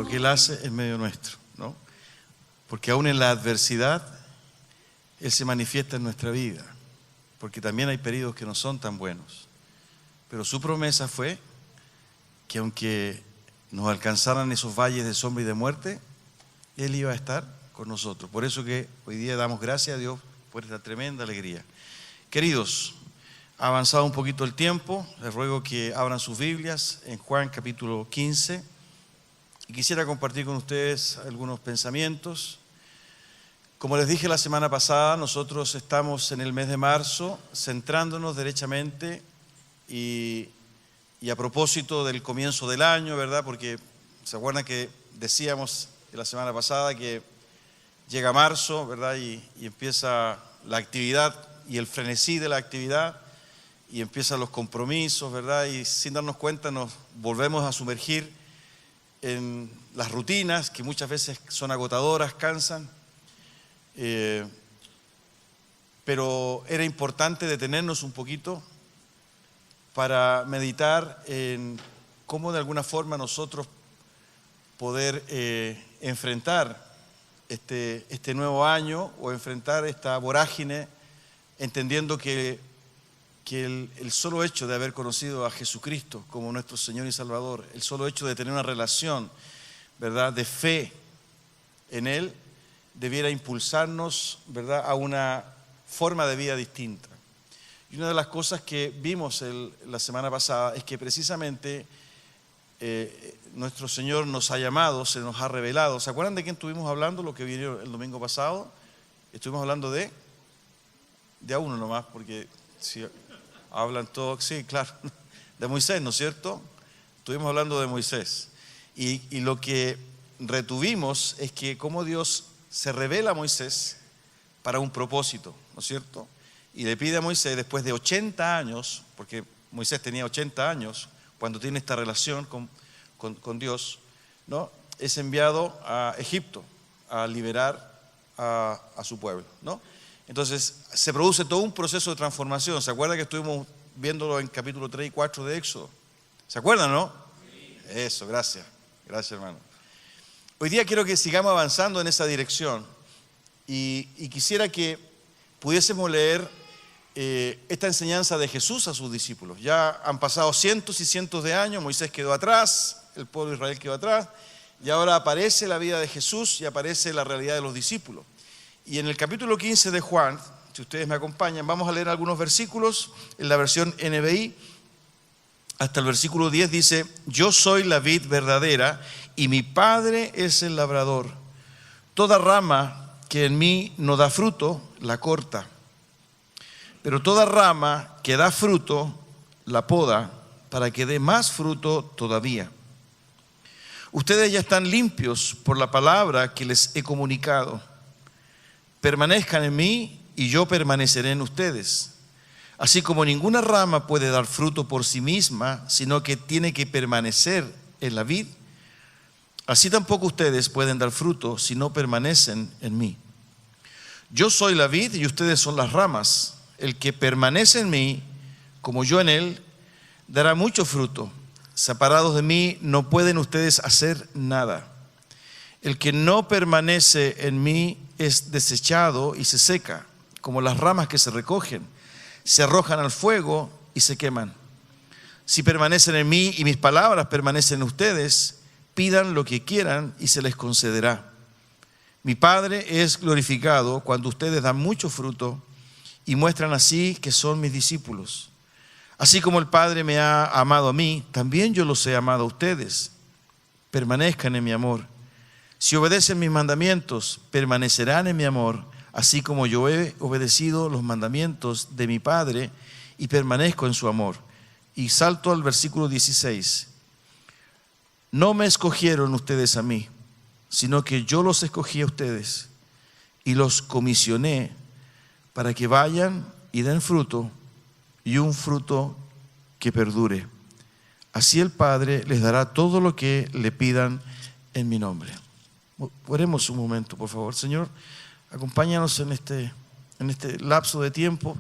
lo que Él hace en medio nuestro, ¿no? Porque aún en la adversidad, Él se manifiesta en nuestra vida, porque también hay periodos que no son tan buenos. Pero su promesa fue que aunque nos alcanzaran esos valles de sombra y de muerte, Él iba a estar con nosotros. Por eso que hoy día damos gracias a Dios por esta tremenda alegría. Queridos, ha avanzado un poquito el tiempo, les ruego que abran sus Biblias en Juan capítulo 15 y quisiera compartir con ustedes algunos pensamientos. Como les dije la semana pasada, nosotros estamos en el mes de marzo centrándonos derechamente y a propósito del comienzo del año, ¿verdad? Porque se acuerdan que decíamos la semana pasada que llega marzo, ¿verdad? Y empieza la actividad y el frenesí de la actividad y empiezan los compromisos, ¿verdad? Y sin darnos cuenta nos volvemos a sumergir en las rutinas que muchas veces son agotadoras, cansan. Pero era importante detenernos un poquito para meditar en cómo de alguna forma nosotros poder enfrentar este nuevo año o enfrentar esta vorágine, entendiendo que el solo hecho de haber conocido a Jesucristo como nuestro Señor y Salvador, el solo hecho de tener una relación, ¿verdad?, de fe en Él, debiera impulsarnos, ¿verdad?, a una forma de vida distinta. Y una de las cosas que vimos la semana pasada es que precisamente nuestro Señor nos ha llamado, se nos ha revelado. ¿Se acuerdan de quién estuvimos hablando, lo que vino el domingo pasado? Estuvimos hablando de a uno nomás, porque si hablan todos, sí, claro, de Moisés, ¿no es cierto? Estuvimos hablando de Moisés. Y lo que retuvimos es que cómo Dios se revela a Moisés para un propósito, ¿no es cierto? Y le pide a Moisés, después de 80 años, porque Moisés tenía 80 años, cuando tiene esta relación con Dios, ¿no?, es enviado a Egipto a liberar a su pueblo, ¿no? Entonces se produce todo un proceso de transformación. ¿Se acuerdan que estuvimos viéndolo en capítulo 3 y 4 de Éxodo? ¿Se acuerdan, no? Sí. Eso, gracias. Gracias, hermano. Hoy día quiero que sigamos avanzando en esa dirección y quisiera que pudiésemos leer esta enseñanza de Jesús a sus discípulos. Ya han pasado cientos y cientos de años, Moisés quedó atrás, el pueblo de Israel quedó atrás, y ahora aparece la vida de Jesús y aparece la realidad de los discípulos. Y en el capítulo 15 de Juan, si ustedes me acompañan, vamos a leer algunos versículos en la versión NBI. Hasta el versículo 10 dice: yo soy la vid verdadera y mi Padre es el labrador. Toda rama que en mí no da fruto, la corta. Pero toda rama que da fruto, la poda, para que dé más fruto todavía. Ustedes ya están limpios por la palabra que les he comunicado. Permanezcan en mí y yo permaneceré en ustedes. Así como ninguna rama puede dar fruto por sí misma, sino que tiene que permanecer en la vid, así tampoco ustedes pueden dar fruto si no permanecen en mí. Yo soy la vid y ustedes son las ramas. El que permanece en mí, como yo en él, dará mucho fruto. Separados de mí no pueden ustedes hacer nada. El que no permanece en mí es desechado y se seca, como las ramas que se recogen, se arrojan al fuego y se queman. Si permanecen en mí y mis palabras permanecen en ustedes, pidan lo que quieran y se les concederá. Mi Padre es glorificado cuando ustedes dan mucho fruto y muestran así que son mis discípulos. Así como el Padre me ha amado a mí, también yo los he amado a ustedes. Permanezcan en mi amor. Si obedecen mis mandamientos, permanecerán en mi amor, así como yo he obedecido los mandamientos de mi Padre y permanezco en su amor. Y salto al versículo 16. No me escogieron ustedes a mí, sino que yo los escogí a ustedes y los comisioné para que vayan y den fruto, y un fruto que perdure. Así el Padre les dará todo lo que le pidan en mi nombre. Oremos un momento, por favor. Señor, acompáñanos en este lapso de tiempo.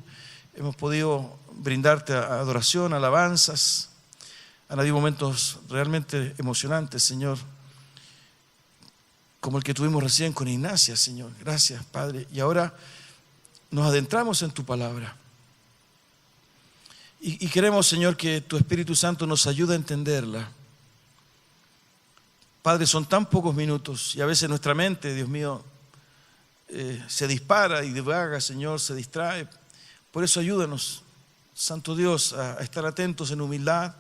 Hemos podido brindarte adoración, alabanzas. Han habido momentos realmente emocionantes, Señor. como el que tuvimos recién con Ignacia, Señor. Gracias, Padre. Y ahora nos adentramos en tu palabra. Y queremos, Señor, que tu Espíritu Santo nos ayude a entenderla. Padre, son tan pocos minutos y a veces nuestra mente, Dios mío, se dispara y divaga, Señor, se distrae. Por eso ayúdanos, Santo Dios, a estar atentos en humildad,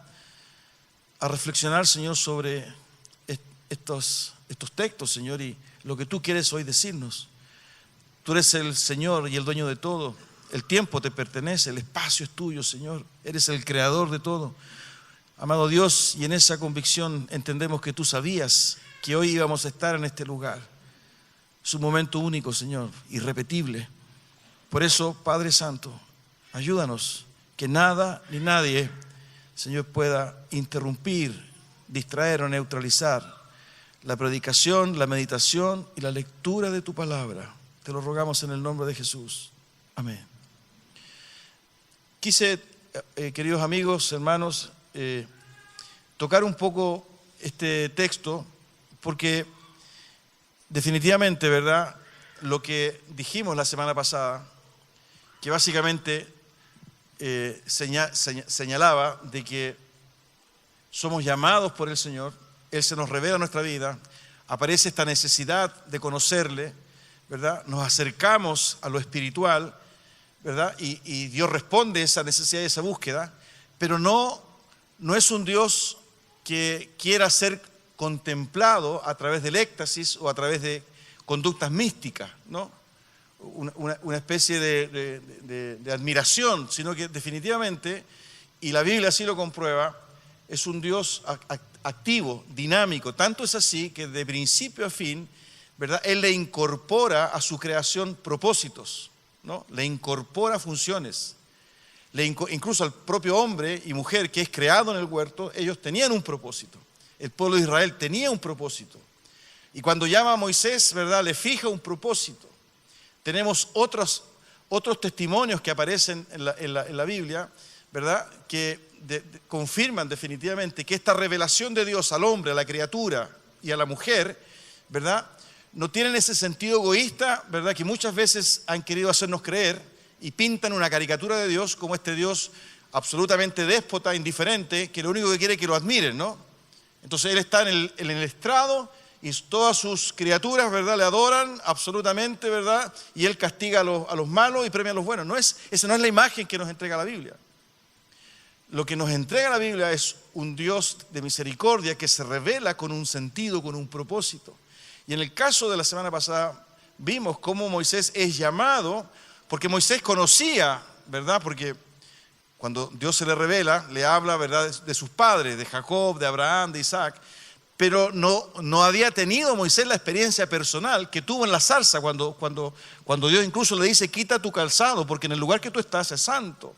a reflexionar, Señor, sobre estos textos, Señor, y lo que tú quieres hoy decirnos. Tú eres el Señor y el dueño de todo. El tiempo te pertenece, el espacio es tuyo, Señor. Eres el creador de todo. Amado Dios, y en esa convicción entendemos que tú sabías que hoy íbamos a estar en este lugar. Es un momento único, Señor, irrepetible. Por eso, Padre Santo, ayúdanos que nada ni nadie, Señor, pueda interrumpir, distraer o neutralizar la predicación, la meditación y la lectura de tu palabra. Te lo rogamos en el nombre de Jesús. Amén. Quise, queridos amigos, hermanos, tocar un poco este texto porque definitivamente, ¿verdad?, lo que dijimos la semana pasada, que básicamente señalaba de que somos llamados por el Señor, Él se nos revela en nuestra vida, aparece esta necesidad de conocerle, ¿verdad? Nos acercamos a lo espiritual, ¿verdad? Y Dios responde a esa necesidad y esa búsqueda, pero no es un Dios que quiera ser contemplado a través del éxtasis o a través de conductas místicas, ¿no? Una especie de admiración, sino que definitivamente, y la Biblia así lo comprueba, es un Dios activo, dinámico. Tanto es así que de principio a fin, ¿verdad?, Él le incorpora a su creación propósitos, ¿no? Le incorpora funciones. Incluso al propio hombre y mujer que es creado en el huerto, ellos tenían un propósito. El pueblo de Israel tenía un propósito. Y cuando llama a Moisés, ¿verdad?, le fija un propósito. Tenemos otros testimonios que aparecen en la Biblia, ¿verdad?, que confirman definitivamente que esta revelación de Dios al hombre, a la criatura y a la mujer, ¿verdad?, no tienen ese sentido egoísta, ¿verdad?, que muchas veces han querido hacernos creer y pintan una caricatura de Dios como este Dios absolutamente déspota, indiferente, que lo único que quiere es que lo admiren, ¿no? Entonces Él está en el estrado y todas sus criaturas, ¿verdad?, le adoran absolutamente, ¿verdad?, y Él castiga a los malos y premia a los buenos. Esa no es la imagen que nos entrega la Biblia. Lo que nos entrega la Biblia es un Dios de misericordia que se revela con un sentido, con un propósito. Y en el caso de la semana pasada vimos cómo Moisés es llamado, porque Moisés conocía, ¿verdad?, porque cuando Dios se le revela, le habla, ¿verdad?, de sus padres, de Jacob, de Abraham, de Isaac, pero no había tenido Moisés la experiencia personal que tuvo en la zarza cuando Dios incluso le dice: quita tu calzado porque en el lugar que tú estás es santo.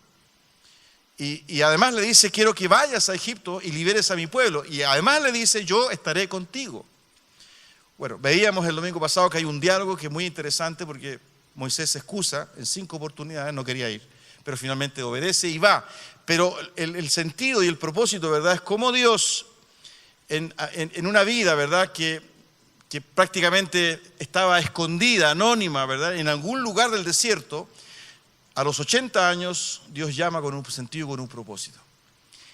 Y además le dice: quiero que vayas a Egipto y liberes a mi pueblo. Y además le dice: yo estaré contigo. Bueno, veíamos el domingo pasado que hay un diálogo que es muy interesante porque Moisés se excusa en 5 oportunidades, no quería ir, pero finalmente obedece y va. Pero el sentido y el propósito, ¿verdad?, es cómo Dios en una vida, ¿verdad?, que prácticamente estaba escondida, anónima, ¿verdad?, en algún lugar del desierto, a los 80 años Dios llama con un sentido y con un propósito.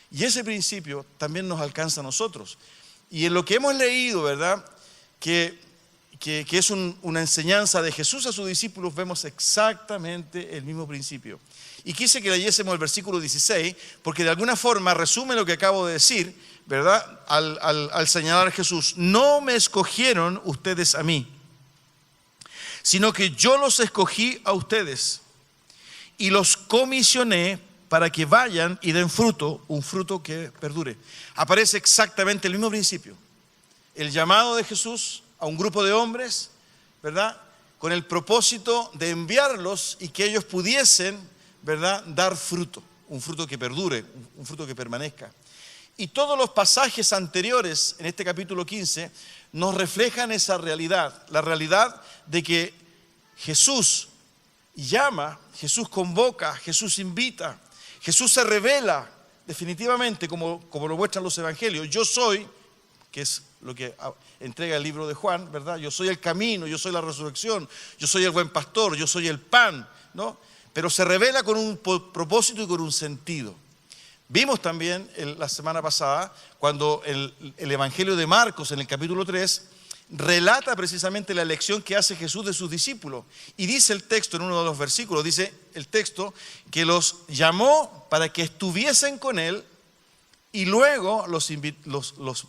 Y ese principio también nos alcanza a nosotros. Y en lo que hemos leído, ¿verdad?, que es una enseñanza de Jesús a sus discípulos, vemos exactamente el mismo principio. Y quise que leyésemos el versículo 16, porque de alguna forma resume lo que acabo de decir, ¿verdad?, al señalar a Jesús: no me escogieron ustedes a mí, sino que yo los escogí a ustedes y los comisioné para que vayan y den fruto, un fruto que perdure. Aparece exactamente el mismo principio. El llamado de Jesús a un grupo de hombres, ¿verdad?, con el propósito de enviarlos y que ellos pudiesen, ¿verdad?, dar fruto, un fruto que perdure, un fruto que permanezca. Y todos los pasajes anteriores en este capítulo 15 nos reflejan esa realidad, la realidad de que Jesús llama, Jesús convoca, Jesús invita, Jesús se revela definitivamente como lo muestran los evangelios. Yo soy, que es lo que entrega el libro de Juan, ¿verdad? Yo soy el camino, yo soy la resurrección, yo soy el buen pastor, yo soy el pan, ¿no? Pero se revela con un propósito y con un sentido. Vimos también la semana pasada cuando el Evangelio de Marcos en el capítulo 3 relata precisamente la elección que hace Jesús de sus discípulos. Y dice el texto en uno de los versículos, dice el texto que los llamó para que estuviesen con él y luego los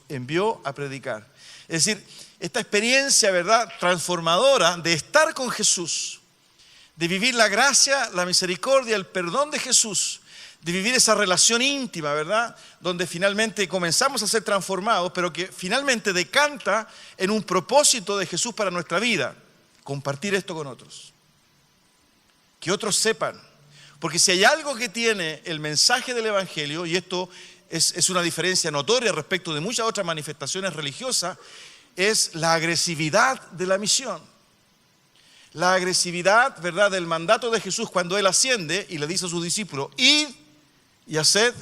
envió a predicar. Es decir, esta experiencia, ¿verdad?, transformadora de estar con Jesús, de vivir la gracia, la misericordia, el perdón de Jesús, de vivir esa relación íntima, ¿verdad?, donde finalmente comenzamos a ser transformados, pero que finalmente decanta en un propósito de Jesús para nuestra vida, compartir esto con otros. Que otros sepan. Porque si hay algo que tiene el mensaje del Evangelio, y esto es una diferencia notoria respecto de muchas otras manifestaciones religiosas, es la agresividad de la misión. La agresividad, ¿verdad?, del mandato de Jesús cuando Él asciende y le dice a sus discípulos, id y haced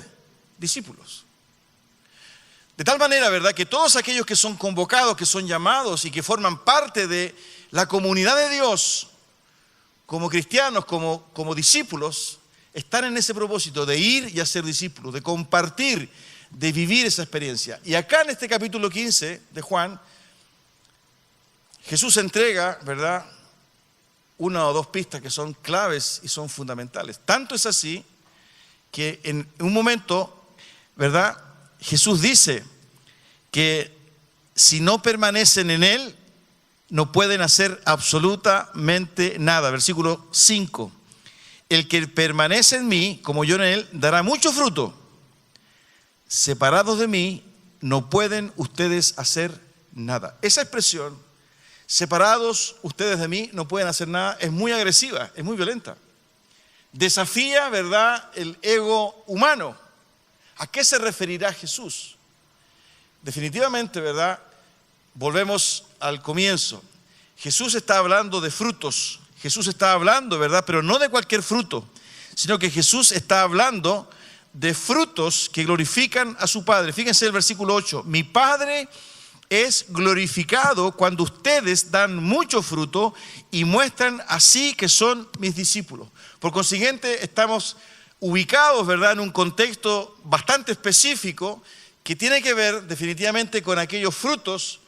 discípulos. De tal manera, ¿verdad?, que todos aquellos que son convocados, que son llamados y que forman parte de la comunidad de Dios, como cristianos, como discípulos, están en ese propósito de ir y hacer discípulos, de compartir, de vivir esa experiencia. Y acá en este capítulo 15 de Juan, Jesús entrega, ¿verdad?, una o dos pistas que son claves y son fundamentales. Tanto es así que en un momento, ¿verdad?, Jesús dice que si no permanecen en Él, no pueden hacer absolutamente nada. Versículo 5. El que permanece en mí, como yo en Él, dará mucho fruto. Separados de mí, no pueden ustedes hacer nada. Esa expresión, separados ustedes de mí, no pueden hacer nada, es muy agresiva, es muy violenta. Desafía, ¿verdad?, el ego humano. ¿A qué se referirá Jesús? Definitivamente, ¿verdad?, volvemos al comienzo. Jesús está hablando de frutos. Jesús está hablando, ¿verdad?, pero no de cualquier fruto, sino que Jesús está hablando de frutos que glorifican a su Padre. Fíjense el versículo 8. Mi Padre es glorificado cuando ustedes dan mucho fruto y muestran así que son mis discípulos. Por consiguiente, estamos ubicados, ¿verdad?, en un contexto bastante específico que tiene que ver definitivamente con aquellos frutos,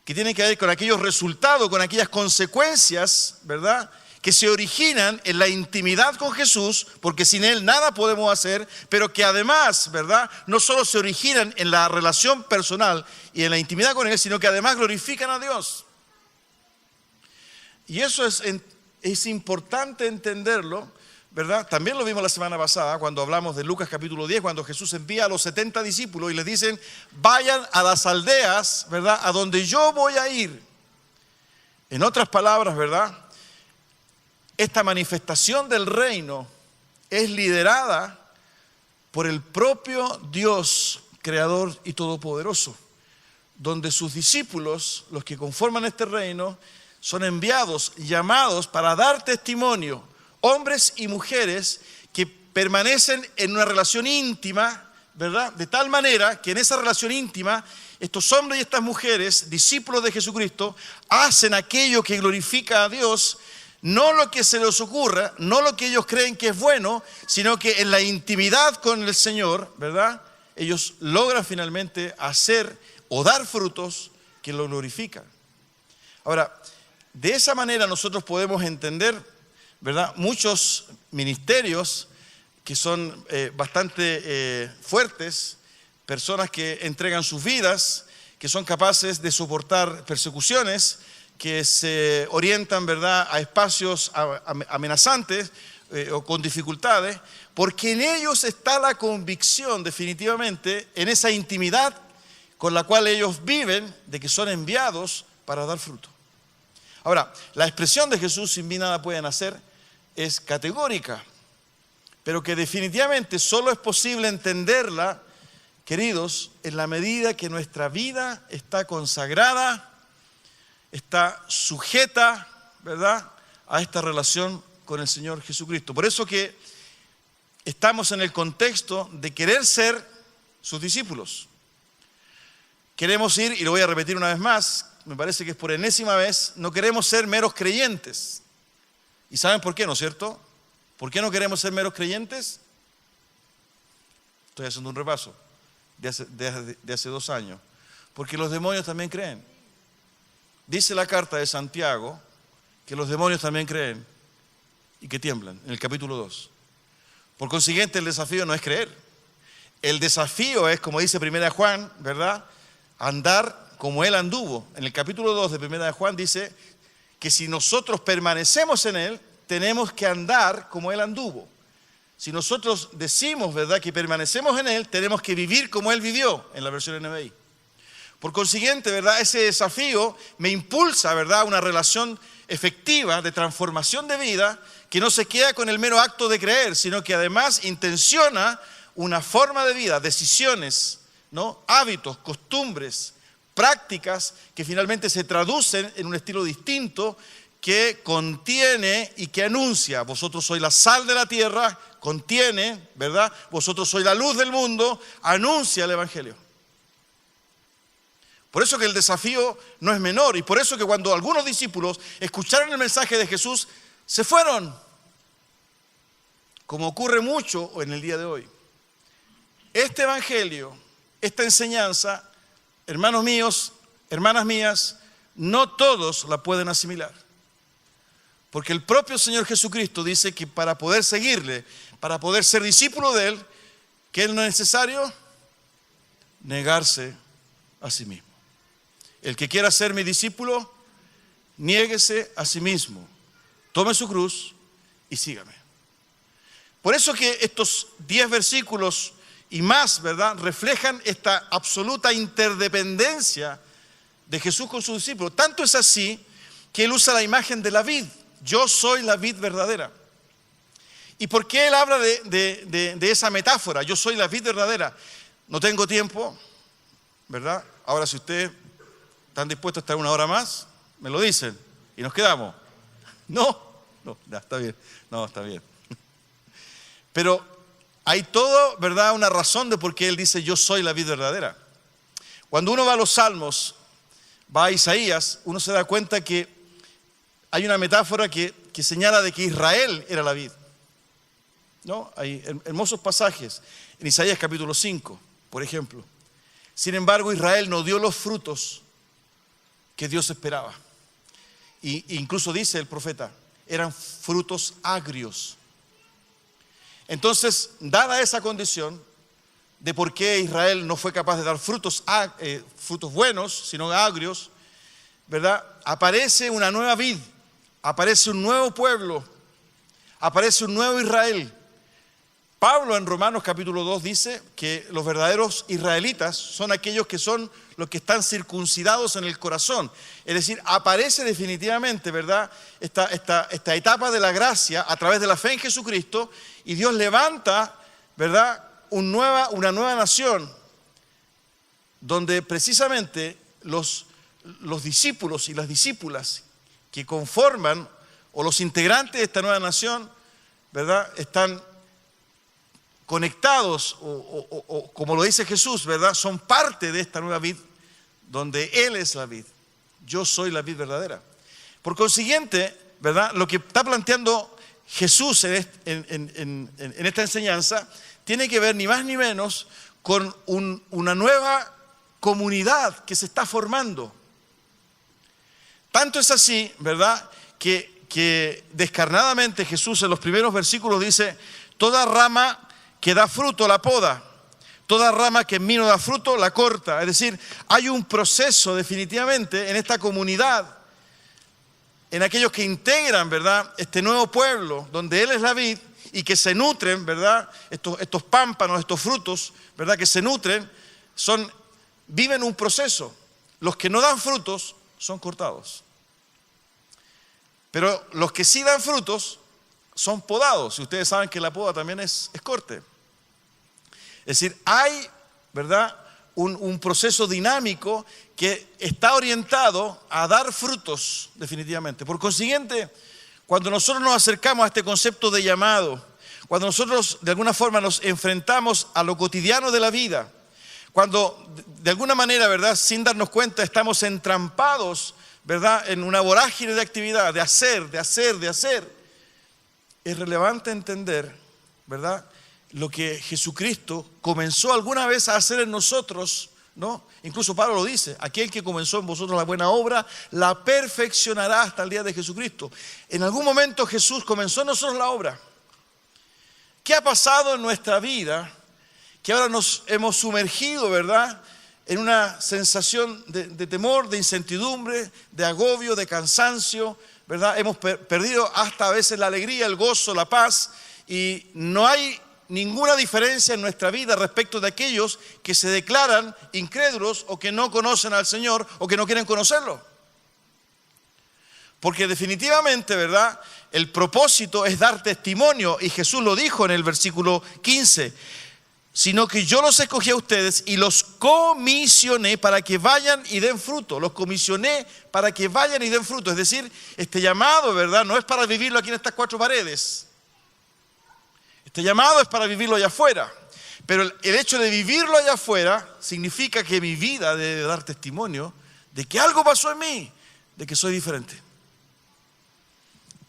que tienen que ver con aquellos resultados, con aquellas consecuencias, ¿verdad?, que se originan en la intimidad con Jesús, porque sin Él nada podemos hacer, pero que además, ¿verdad?, no solo se originan en la relación personal y en la intimidad con Él, sino que además glorifican a Dios. Y eso es importante entenderlo, ¿verdad? También lo vimos la semana pasada cuando hablamos de Lucas capítulo 10, cuando Jesús envía a los 70 discípulos y les dicen, vayan a las aldeas, ¿verdad?, a donde yo voy a ir. En otras palabras, ¿verdad?, esta manifestación del reino es liderada por el propio Dios, creador y todopoderoso, donde sus discípulos, los que conforman este reino, son enviados, llamados para dar testimonio, hombres y mujeres que permanecen en una relación íntima, ¿verdad?, de tal manera que en esa relación íntima, estos hombres y estas mujeres, discípulos de Jesucristo, hacen aquello que glorifica a Dios. No lo que se les ocurra, no lo que ellos creen que es bueno, sino que en la intimidad con el Señor, ¿verdad?, ellos logran finalmente hacer o dar frutos que lo glorifican. Ahora, de esa manera nosotros podemos entender, ¿verdad?, muchos ministerios que son bastante fuertes, personas que entregan sus vidas, que son capaces de soportar persecuciones, que se orientan, ¿verdad?, a espacios amenazantes o con dificultades, porque en ellos está la convicción definitivamente, en esa intimidad con la cual ellos viven, de que son enviados para dar fruto. Ahora, la expresión de Jesús, sin mí nada pueden hacer, es categórica, pero que definitivamente solo es posible entenderla, queridos, en la medida que nuestra vida está consagrada, está sujeta, ¿verdad?, a esta relación con el Señor Jesucristo. Por eso que estamos en el contexto de querer ser sus discípulos. queremos ir, y lo voy a repetir una vez más, me parece que es por enésima vez, no queremos ser meros creyentes. ¿Y saben por qué, no es cierto? ¿Por qué no queremos ser meros creyentes? Estoy haciendo un repaso de hace 2 años. Porque los demonios también creen. Dice la carta de Santiago que los demonios también creen y que tiemblan, en el capítulo 2. Por consiguiente, el desafío no es creer. El desafío es, como dice 1 Juan, ¿verdad? Andar como Él anduvo. En el capítulo 2 de 1 Juan dice que si nosotros permanecemos en Él, tenemos que andar como Él anduvo. Si nosotros decimos, ¿verdad?, que permanecemos en Él, tenemos que vivir como Él vivió, en la versión NBI. Por consiguiente, ¿verdad?, ese desafío me impulsa, ¿verdad?, a una relación efectiva de transformación de vida que no se queda con el mero acto de creer, sino que además intenciona una forma de vida, decisiones, ¿no?, hábitos, costumbres, prácticas que finalmente se traducen en un estilo distinto que contiene y que anuncia. Vosotros sois la sal de la tierra, contiene, ¿verdad? Vosotros sois la luz del mundo, anuncia el Evangelio. Por eso que el desafío no es menor, y por eso que cuando algunos discípulos escucharon el mensaje de Jesús, se fueron, como ocurre mucho en el día de hoy. Este Evangelio, esta enseñanza, hermanos míos, hermanas mías, no todos la pueden asimilar. Porque el propio Señor Jesucristo dice que para poder seguirle, para poder ser discípulo de Él, ¿qué es lo necesario? Negarse a sí mismo. El que quiera ser mi discípulo, niéguese a sí mismo, tome su cruz y sígame. Por eso que estos 10 versículos y más, ¿verdad?, reflejan esta absoluta interdependencia de Jesús con sus discípulos. Tanto es así que Él usa la imagen de la vid. Yo soy la vid verdadera. ¿Y por qué Él habla de esa metáfora? Yo soy la vid verdadera. No tengo tiempo, ¿verdad? Ahora, si ustedes están dispuestos a estar 1 hora más, me lo dicen y nos quedamos. No, está bien. No, está bien. Pero hay todo, ¿verdad?, una razón de por qué Él dice yo soy la vid verdadera. Cuando uno va a los Salmos, va a Isaías, uno se da cuenta que hay una metáfora que señala de que Israel era la vid, ¿no? Hay hermosos pasajes en Isaías capítulo 5, por ejemplo. Sin embargo, Israel no dio los frutos que Dios esperaba. E incluso dice el profeta, eran frutos agrios. Entonces, dada esa condición de por qué Israel no fue capaz de dar frutos buenos, sino agrios, ¿verdad?, aparece una nueva vid. Aparece un nuevo pueblo, aparece un nuevo Israel. Pablo en Romanos capítulo 2 dice que los verdaderos israelitas son aquellos que son los que están circuncidados en el corazón. Es decir, aparece definitivamente, ¿verdad?, esta etapa de la gracia a través de la fe en Jesucristo, y Dios levanta, ¿verdad?, una nueva nación donde precisamente los discípulos y las discípulas que conforman, o los integrantes de esta nueva nación, ¿verdad?, están conectados, o como lo dice Jesús, ¿verdad?, son parte de esta nueva vid, donde Él es la vid. Yo soy la vid verdadera. Por consiguiente, ¿verdad?, lo que está planteando Jesús en esta enseñanza tiene que ver ni más ni menos con una nueva comunidad que se está formando. Tanto es así, ¿verdad?, que descarnadamente Jesús en los primeros versículos dice: toda rama que da fruto la poda, toda rama que en mí no da fruto la corta. Es decir, hay un proceso definitivamente en esta comunidad, en aquellos que integran, ¿verdad?, este nuevo pueblo, donde Él es la vid, y que se nutren, ¿verdad?, estos pámpanos, estos frutos, ¿verdad?, que se nutren, viven un proceso. Los que no dan frutos son cortados. Pero los que sí dan frutos son podados. Y ustedes saben que la poda también es corte. Es decir, hay, ¿verdad?, un proceso dinámico que está orientado a dar frutos definitivamente. Por consiguiente, cuando nosotros nos acercamos a este concepto de llamado, cuando nosotros de alguna forma nos enfrentamos a lo cotidiano de la vida, Cuando de alguna manera, ¿verdad?, sin darnos cuenta, estamos entrampados, ¿verdad?, en una vorágine de actividad, de hacer, es relevante entender, ¿verdad?, lo que Jesucristo comenzó alguna vez a hacer en nosotros, ¿no? Incluso Pablo lo dice: aquel que comenzó en vosotros la buena obra, la perfeccionará hasta el día de Jesucristo. En algún momento Jesús comenzó en nosotros la obra. ¿Qué ha pasado en nuestra vida? Que ahora nos hemos sumergido, ¿verdad?, en una sensación de temor, de incertidumbre, de agobio, de cansancio, ¿verdad? Hemos perdido hasta a veces la alegría, el gozo, la paz, y no hay ninguna diferencia en nuestra vida respecto de aquellos que se declaran incrédulos o que no conocen al Señor o que no quieren conocerlo. Porque definitivamente, ¿verdad?, el propósito es dar testimonio, y Jesús lo dijo en el versículo 15: sino que yo los escogí a ustedes y los comisioné para que vayan y den fruto. Los comisioné para que vayan y den fruto. Es decir, este llamado, ¿verdad?, no es para vivirlo aquí en estas cuatro paredes. Este llamado es para vivirlo allá afuera. Pero el hecho de vivirlo allá afuera significa que mi vida debe dar testimonio de que algo pasó en mí, de que soy diferente.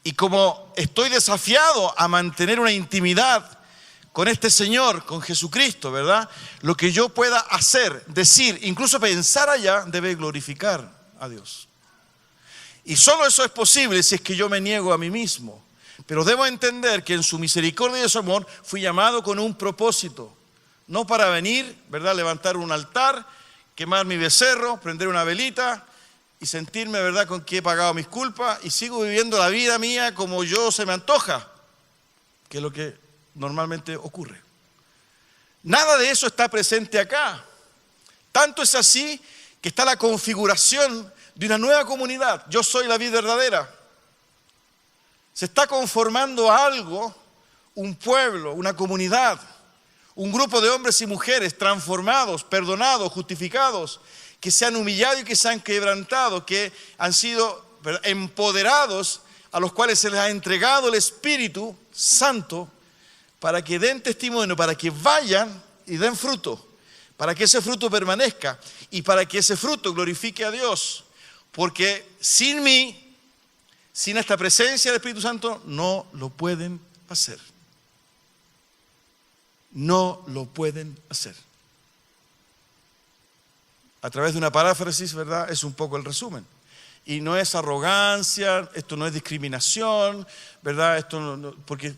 Y como estoy desafiado a mantener una intimidad con este Señor, con Jesucristo, ¿verdad?, lo que yo pueda hacer, decir, incluso pensar allá, debe glorificar a Dios. Y solo eso es posible si es que yo me niego a mí mismo. Pero debo entender que en su misericordia y su amor fui llamado con un propósito. No para venir, ¿verdad?, levantar un altar, quemar mi becerro, prender una velita y sentirme, ¿verdad?, con que he pagado mis culpas y sigo viviendo la vida mía como yo se me antoja, que es lo que normalmente ocurre. Nada de eso está presente acá. Tanto es así que está la configuración de una nueva comunidad. Yo soy la vid verdadera. Se está conformando algo, un pueblo, una comunidad, un grupo de hombres y mujeres transformados, perdonados, justificados, que se han humillado y que se han quebrantado, que han sido, ¿verdad?, empoderados, a los cuales se les ha entregado el Espíritu Santo para que den testimonio, para que vayan y den fruto, para que ese fruto permanezca y para que ese fruto glorifique a Dios. Porque sin mí, sin esta presencia del Espíritu Santo, no lo pueden hacer. No lo pueden hacer. A través de una paráfrasis, ¿verdad?, es un poco el resumen. Y no es arrogancia, esto no es discriminación, ¿verdad? Esto no, porque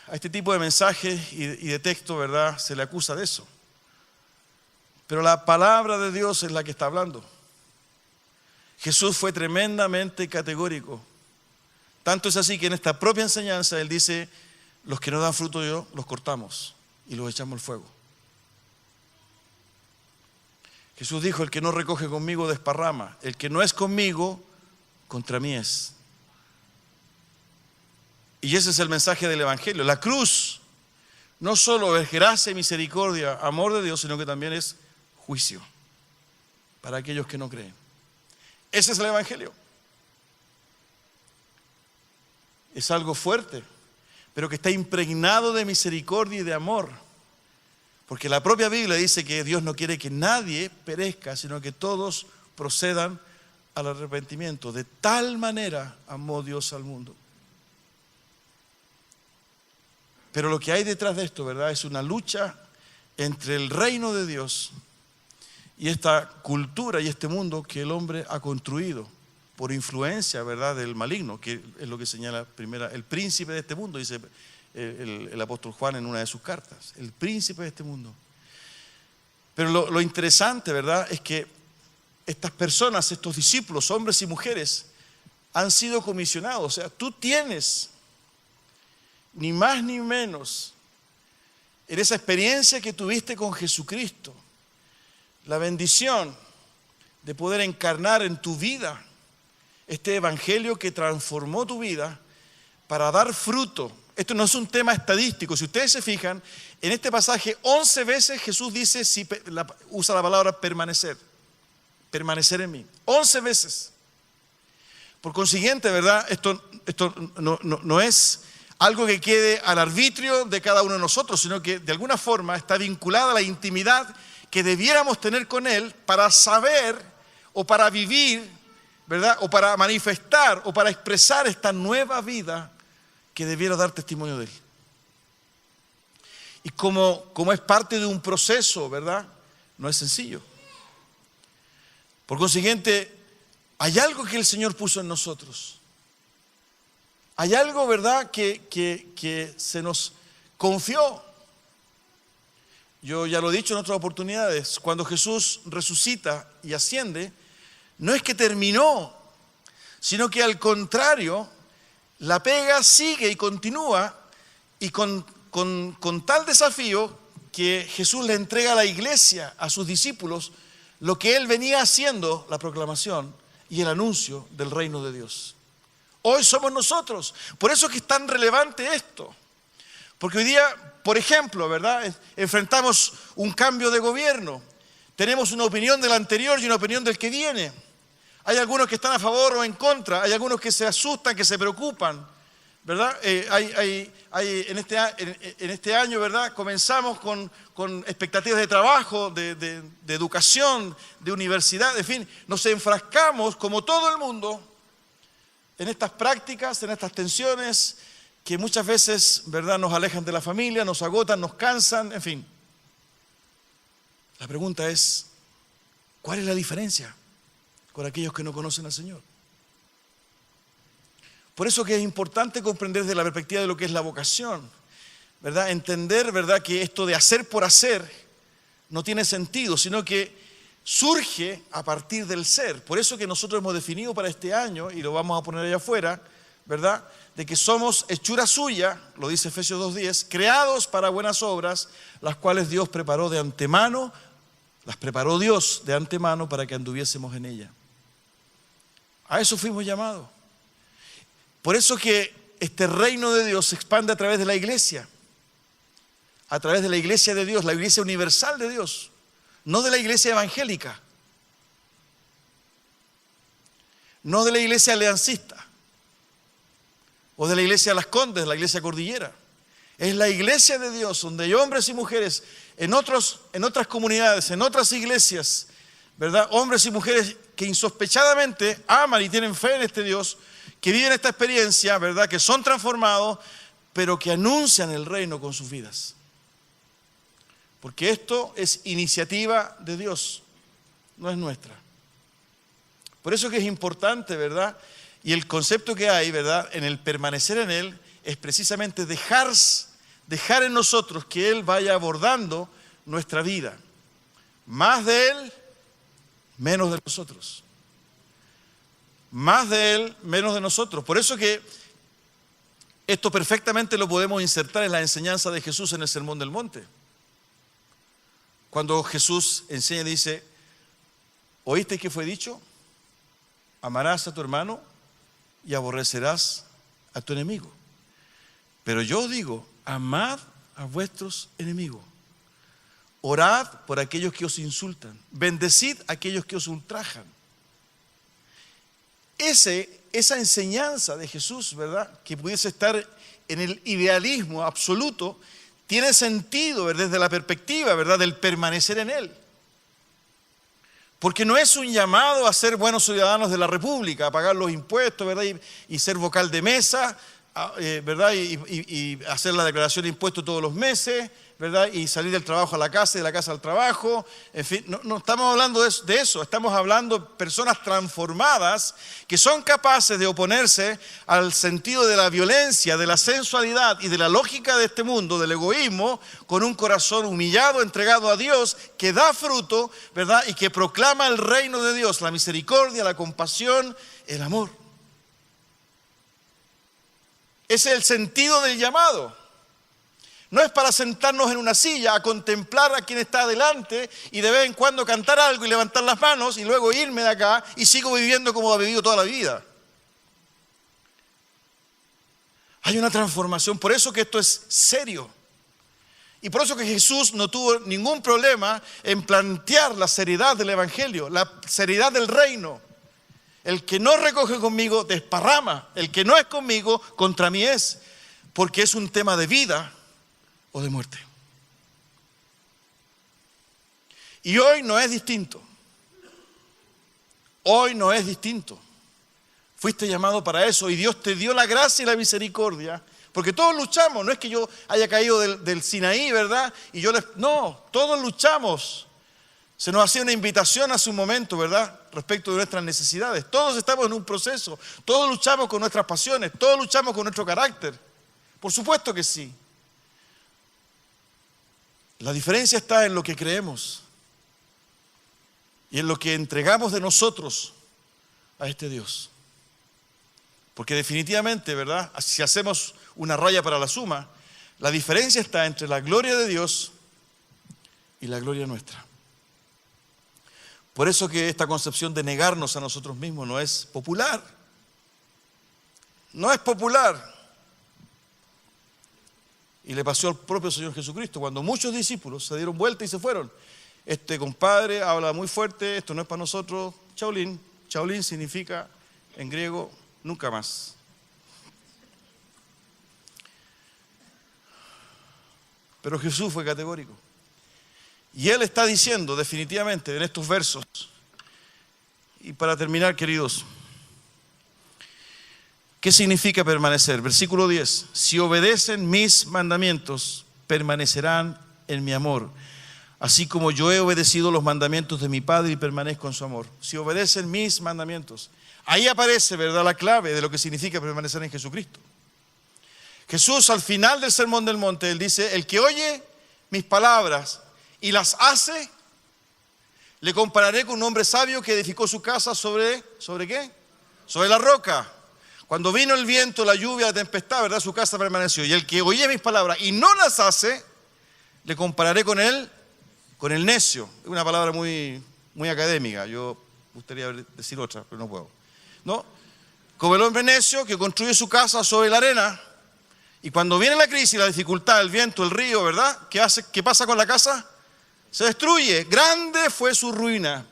a este tipo de mensajes y de texto, ¿verdad?, se le acusa de eso. Pero la palabra de Dios es la que está hablando. Jesús fue tremendamente categórico. Tanto es así que en esta propia enseñanza Él dice: los que no dan fruto yo, los cortamos y los echamos al fuego. Jesús dijo: el que no recoge conmigo desparrama. El que no es conmigo, contra mí es. Y ese es el mensaje del Evangelio. La cruz no solo es gracia y misericordia, amor de Dios, sino que también es juicio para aquellos que no creen. Ese es el Evangelio. Es algo fuerte, pero que está impregnado de misericordia y de amor. Porque la propia Biblia dice que Dios no quiere que nadie perezca, sino que todos procedan al arrepentimiento. De tal manera amó Dios al mundo. Pero lo que hay detrás de esto, ¿verdad?, es una lucha entre el reino de Dios y esta cultura y este mundo que el hombre ha construido por influencia, ¿verdad?, del maligno, que es lo que señala el príncipe de este mundo, dice el apóstol Juan en una de sus cartas, el príncipe de este mundo. Pero lo interesante, ¿verdad?, es que estas personas, estos discípulos, hombres y mujeres, han sido comisionados. O sea, tú tienes, ni más ni menos, en esa experiencia que tuviste con Jesucristo, la bendición de poder encarnar en tu vida este evangelio que transformó tu vida para dar fruto. Esto no es un tema estadístico. Si ustedes se fijan, en este pasaje 11 veces Jesús dice, usa la palabra permanecer en mí. 11 veces. Por consiguiente, ¿verdad?, esto no es algo que quede al arbitrio de cada uno de nosotros, sino que de alguna forma está vinculada a la intimidad que debiéramos tener con Él para saber o para vivir, ¿verdad? O para manifestar o para expresar esta nueva vida que debiera dar testimonio de Él. Y como es parte de un proceso, ¿verdad? No es sencillo. Por consiguiente, hay algo que el Señor puso en nosotros. Hay algo, ¿verdad?, que se nos confió. Yo ya lo he dicho en otras oportunidades, cuando Jesús resucita y asciende, no es que terminó, sino que al contrario, la pega sigue y continúa, y con tal desafío que Jesús le entrega a la iglesia, a sus discípulos, lo que Él venía haciendo, la proclamación y el anuncio del reino de Dios. Hoy somos nosotros. Por eso es que es tan relevante esto. Porque hoy día, por ejemplo, ¿verdad?, enfrentamos un cambio de gobierno. Tenemos una opinión del anterior y una opinión del que viene. Hay algunos que están a favor o en contra. Hay algunos que se asustan, que se preocupan, ¿verdad? En este año, ¿verdad?, comenzamos con expectativas de trabajo, de educación, de universidad. En fin, nos enfrascamos, como todo el mundo, en estas prácticas, en estas tensiones que muchas veces, ¿verdad?, nos alejan de la familia, nos agotan, nos cansan, en fin. La pregunta es, ¿cuál es la diferencia con aquellos que no conocen al Señor? Por eso que es importante comprender desde la perspectiva de lo que es la vocación, ¿verdad? Entender, ¿verdad?, que esto de hacer por hacer no tiene sentido, sino que surge a partir del ser. Por eso que nosotros hemos definido para este año, y lo vamos a poner allá afuera, ¿verdad?, de que somos hechura suya, lo dice Efesios 2:10, creados para buenas obras, las cuales Dios preparó de antemano, las preparó Dios de antemano para que anduviésemos en ella. A eso fuimos llamados. Por eso que este reino de Dios se expande a través de la iglesia, a través de la iglesia de Dios, la iglesia universal de Dios, no de la iglesia evangélica, no de la iglesia aliancista, o de la iglesia de Las Condes, de la iglesia Cordillera. Es la iglesia de Dios, donde hay hombres y mujeres en otras comunidades, en otras iglesias, ¿verdad? Hombres y mujeres que insospechadamente aman y tienen fe en este Dios, que viven esta experiencia, ¿verdad?, que son transformados, pero que anuncian el reino con sus vidas. Porque esto es iniciativa de Dios, no es nuestra. Por eso que es importante, ¿verdad?, y el concepto que hay, ¿verdad?, en el permanecer en Él, es precisamente dejar en nosotros que Él vaya abordando nuestra vida. Más de Él, menos de nosotros. Más de Él, menos de nosotros. Por eso que esto perfectamente lo podemos insertar en la enseñanza de Jesús en el Sermón del Monte. Cuando Jesús enseña y dice, ¿oíste que fue dicho? Amarás a tu hermano y aborrecerás a tu enemigo. Pero yo digo, amad a vuestros enemigos. Orad por aquellos que os insultan. Bendecid a aquellos que os ultrajan. Esa enseñanza de Jesús, ¿verdad?, que pudiese estar en el idealismo absoluto, tiene sentido, ¿verdad?, desde la perspectiva, ¿verdad?, del permanecer en Él. Porque no es un llamado a ser buenos ciudadanos de la República, a pagar los impuestos, ¿verdad?, y ser vocal de mesa, ¿verdad?, y hacer la declaración de impuestos todos los meses, ¿verdad?, y salir del trabajo a la casa y de la casa al trabajo. En fin, no estamos hablando de eso, estamos hablando de personas transformadas que son capaces de oponerse al sentido de la violencia, de la sensualidad y de la lógica de este mundo, del egoísmo, con un corazón humillado, entregado a Dios, que da fruto, ¿verdad?, y que proclama el reino de Dios, la misericordia, la compasión, el amor. Ese es el sentido del llamado. No es para sentarnos en una silla a contemplar a quien está adelante y de vez en cuando cantar algo y levantar las manos y luego irme de acá y sigo viviendo como he vivido toda la vida. Hay una transformación, por eso que esto es serio. Y por eso que Jesús no tuvo ningún problema en plantear la seriedad del Evangelio, la seriedad del reino. El que no recoge conmigo desparrama, el que no es conmigo contra mí es. porque es un tema de vida o de muerte. Y hoy no es distinto. Hoy no es distinto. Fuiste llamado para eso y Dios te dio la gracia y la misericordia. Porque todos luchamos, no es que yo haya caído del Sinaí, ¿verdad? No, todos luchamos. Se nos hacía una invitación hace un momento, ¿verdad? Respecto de nuestras necesidades. Todos estamos en un proceso. Todos luchamos con nuestras pasiones. Todos luchamos con nuestro carácter. Por supuesto que sí. La diferencia está en lo que creemos y en lo que entregamos de nosotros a este Dios. Porque definitivamente, ¿verdad? Si hacemos una raya para la suma, la diferencia está entre la gloria de Dios y la gloria nuestra. Por eso que esta concepción de negarnos a nosotros mismos no es popular. No es popular. Y le pasó al propio Señor Jesucristo, cuando muchos discípulos se dieron vuelta y se fueron. Este compadre habla muy fuerte, esto no es para nosotros, Shaolin. Shaolin significa en griego nunca más. Pero Jesús fue categórico. Y Él está diciendo definitivamente en estos versos, y para terminar, queridos, ¿qué significa permanecer? Versículo 10. Si obedecen mis mandamientos, permanecerán en mi amor, así como yo he obedecido los mandamientos de mi Padre y permanezco en su amor. Si obedecen mis mandamientos. Ahí aparece, ¿verdad?, la clave de lo que significa permanecer en Jesucristo. Jesús, al final del Sermón del Monte, Él dice, el que oye mis palabras y las hace, le compararé con un hombre sabio que edificó su casa ¿sobre qué? Sobre la roca. Cuando vino el viento, la lluvia, la tempestad, ¿verdad?, su casa permaneció. Y el que oye mis palabras y no las hace, le compararé con él, con el necio. Es una palabra muy, muy académica. Yo gustaría decir otra, pero no puedo. ¿No? Como el hombre necio que construye su casa sobre la arena. Y cuando viene la crisis, la dificultad, el viento, el río, ¿verdad?, ¿qué pasa con la casa? Se destruye. Grande fue su ruina.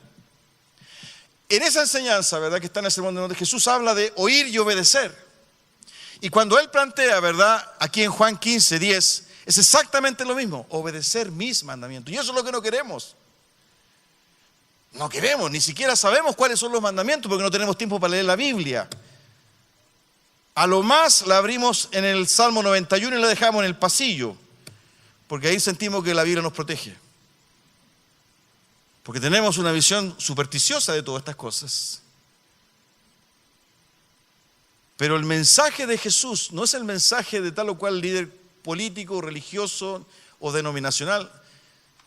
En esa enseñanza, ¿verdad?, que está en el Sermón del Monte, Jesús habla de oír y obedecer. Y cuando Él plantea, ¿verdad?, aquí en Juan 15, 10, es exactamente lo mismo, obedecer mis mandamientos. Y eso es lo que no queremos. No queremos, ni siquiera sabemos cuáles son los mandamientos porque no tenemos tiempo para leer la Biblia. A lo más la abrimos en el Salmo 91 y la dejamos en el pasillo, porque ahí sentimos que la Biblia nos protege. Porque tenemos una visión supersticiosa de todas estas cosas. Pero el mensaje de Jesús no es el mensaje de tal o cual líder político, religioso o denominacional.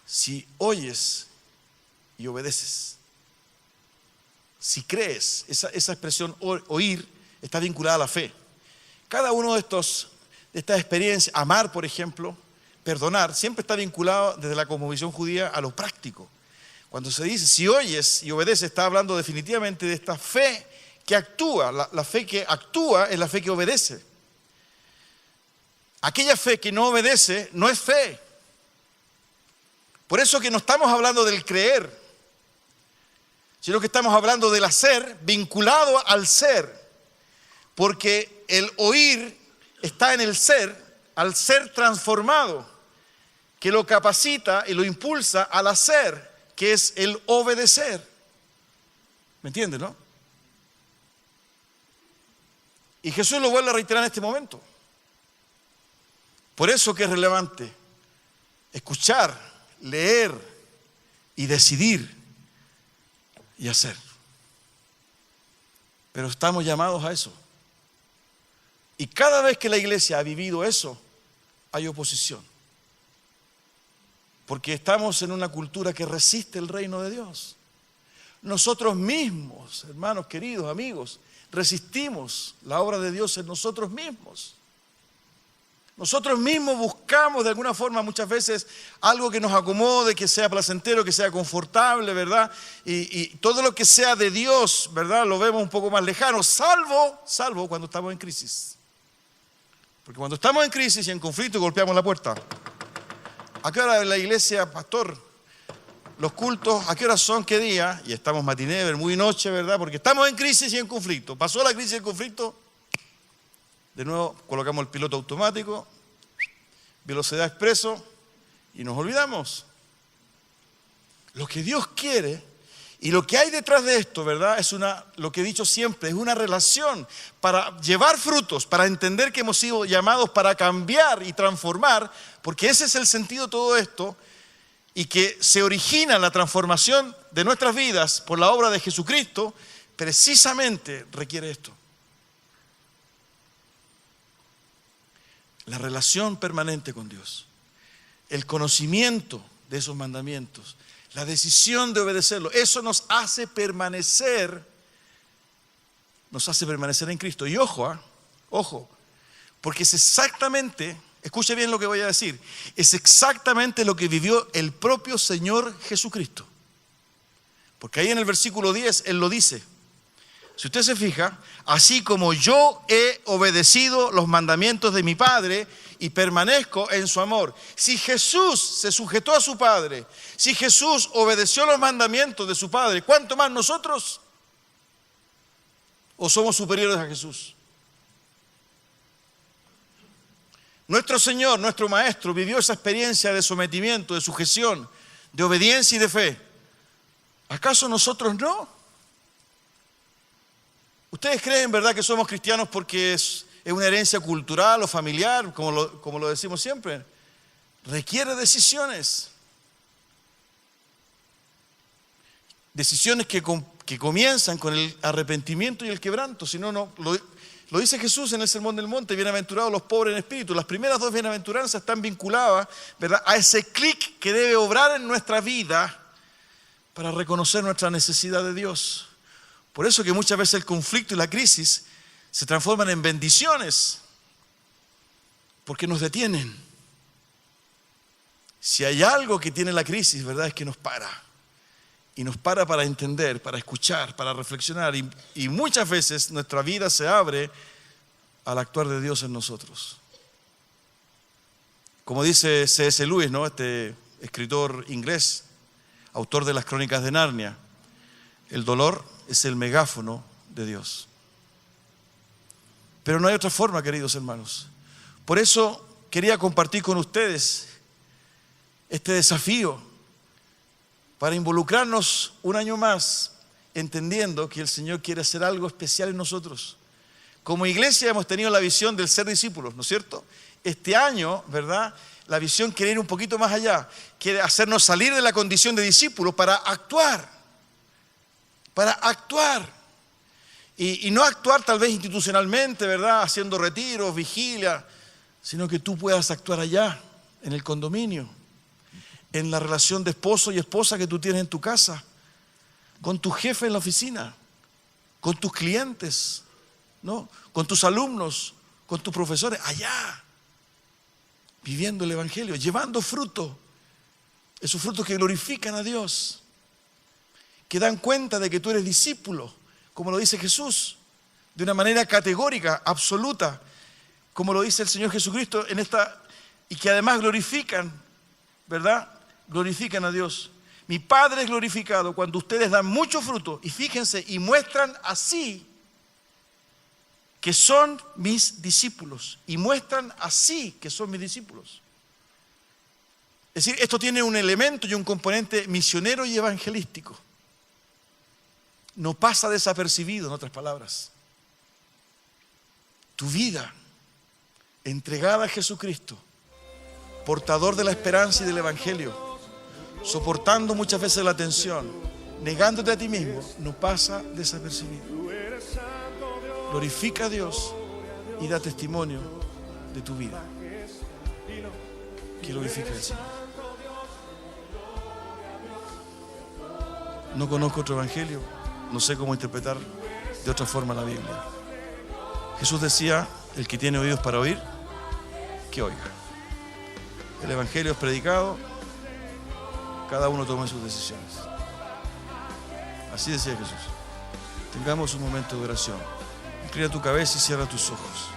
Si oyes y obedeces, si crees, esa expresión oír está vinculada a la fe. Cada uno de estas experiencias, amar por ejemplo, perdonar, siempre está vinculado desde la cosmovisión judía a lo práctico. Cuando se dice, si oyes y obedeces, está hablando definitivamente de esta fe que actúa. La fe que actúa es la fe que obedece. Aquella fe que no obedece no es fe. Por eso que no estamos hablando del creer, sino que estamos hablando del hacer vinculado al ser. Porque el oír está en el ser, al ser transformado, que lo capacita y lo impulsa al hacer, que es el obedecer. ¿Me entiendes, no? Y Jesús lo vuelve a reiterar en este momento. Por eso que es relevante escuchar, leer y decidir y hacer. Pero estamos llamados a eso. Y cada vez que la iglesia ha vivido eso, hay oposición. Porque estamos en una cultura que resiste el reino de Dios. Nosotros mismos, hermanos queridos, amigos, resistimos la obra de Dios en nosotros mismos. Nosotros mismos buscamos de alguna forma muchas veces algo que nos acomode, que sea placentero, que sea confortable, ¿verdad? Y todo lo que sea de Dios, ¿verdad?, lo vemos un poco más lejano, salvo cuando estamos en crisis. Porque cuando estamos en crisis y en conflicto golpeamos la puerta. ¿A qué hora en la iglesia, pastor? Los cultos, ¿a qué hora son? ¿Qué día? Y estamos matiné, muy noche, ¿verdad? Porque estamos en crisis y en conflicto. Pasó la crisis y el conflicto, De nuevo colocamos el piloto automático, velocidad expreso y nos olvidamos. Lo que Dios quiere y lo que hay detrás de esto, ¿verdad? Es lo que he dicho siempre, es una relación para llevar frutos, para entender que hemos sido llamados para cambiar y transformar, porque ese es el sentido de todo esto, y que se origina la transformación de nuestras vidas por la obra de Jesucristo, precisamente requiere esto. La relación permanente con Dios, el conocimiento de esos mandamientos, la decisión de obedecerlo, eso nos hace permanecer en Cristo. Y ojo, porque es exactamente, escuche bien lo que voy a decir, es exactamente lo que vivió el propio Señor Jesucristo. Porque ahí en el versículo 10 Él lo dice. Si usted se fija, así como yo he obedecido los mandamientos de mi Padre y permanezco en su amor. Si Jesús se sujetó a su Padre, si Jesús obedeció los mandamientos de su Padre, ¿cuánto más nosotros? ¿O somos superiores a Jesús? Nuestro Señor, nuestro Maestro, vivió esa experiencia de sometimiento, de sujeción, de obediencia y de fe. ¿Acaso nosotros no? ¿Ustedes creen, verdad, que somos cristianos porque es una herencia cultural o familiar, como lo decimos siempre? Requiere decisiones. Decisiones que comienzan con el arrepentimiento y el quebranto. Si no, lo dice Jesús en el Sermón del Monte, bienaventurados los pobres en espíritu. Las primeras dos bienaventuranzas están vinculadas, ¿verdad?, a ese clic que debe obrar en nuestra vida para reconocer nuestra necesidad de Dios. Por eso que muchas veces el conflicto y la crisis se transforman en bendiciones, porque nos detienen. Si hay algo que tiene la crisis, ¿verdad?, es que nos para. Y nos para entender, para escuchar, para reflexionar. Y muchas veces nuestra vida se abre al actuar de Dios en nosotros. Como dice C.S. Lewis, ¿no?, este escritor inglés, autor de las Crónicas de Narnia, el dolor es el megáfono de Dios. Pero no hay otra forma, queridos hermanos. Por eso quería compartir con ustedes este desafío para involucrarnos un año más, entendiendo que el Señor quiere hacer algo especial en nosotros. Como iglesia hemos tenido la visión del ser discípulos, ¿no es cierto? Este año, ¿verdad?, la visión quiere ir un poquito más allá, quiere hacernos salir de la condición de discípulos para actuar. Y no actuar tal vez institucionalmente, ¿verdad?, haciendo retiros, vigilia, sino que tú puedas actuar allá, en el condominio, en la relación de esposo y esposa que tú tienes en tu casa, con tu jefe en la oficina, con tus clientes, ¿no?, con tus alumnos, con tus profesores, allá, viviendo el Evangelio, llevando fruto, esos frutos que glorifican a Dios, que dan cuenta de que tú eres discípulo, como lo dice Jesús, de una manera categórica, absoluta, como lo dice el Señor Jesucristo y que además glorifican, ¿verdad?, glorifican a Dios. Mi Padre es glorificado cuando ustedes dan mucho fruto, y fíjense, y muestran así que son mis discípulos, y muestran así que son mis discípulos. Es decir, esto tiene un elemento y un componente misionero y evangelístico. No pasa desapercibido, en otras palabras. Tu vida entregada a Jesucristo, portador de la esperanza y del Evangelio, soportando muchas veces la tensión, negándote a ti mismo, no pasa desapercibido. Glorifica a Dios y da testimonio de tu vida. Que glorifique al Señor. No conozco otro evangelio, no sé cómo interpretar de otra forma la Biblia. Jesús decía, el que tiene oídos para oír, que oiga. El evangelio es predicado, cada uno toma sus decisiones. Así decía Jesús. Tengamos un momento de oración. Inclina tu cabeza y cierra tus ojos.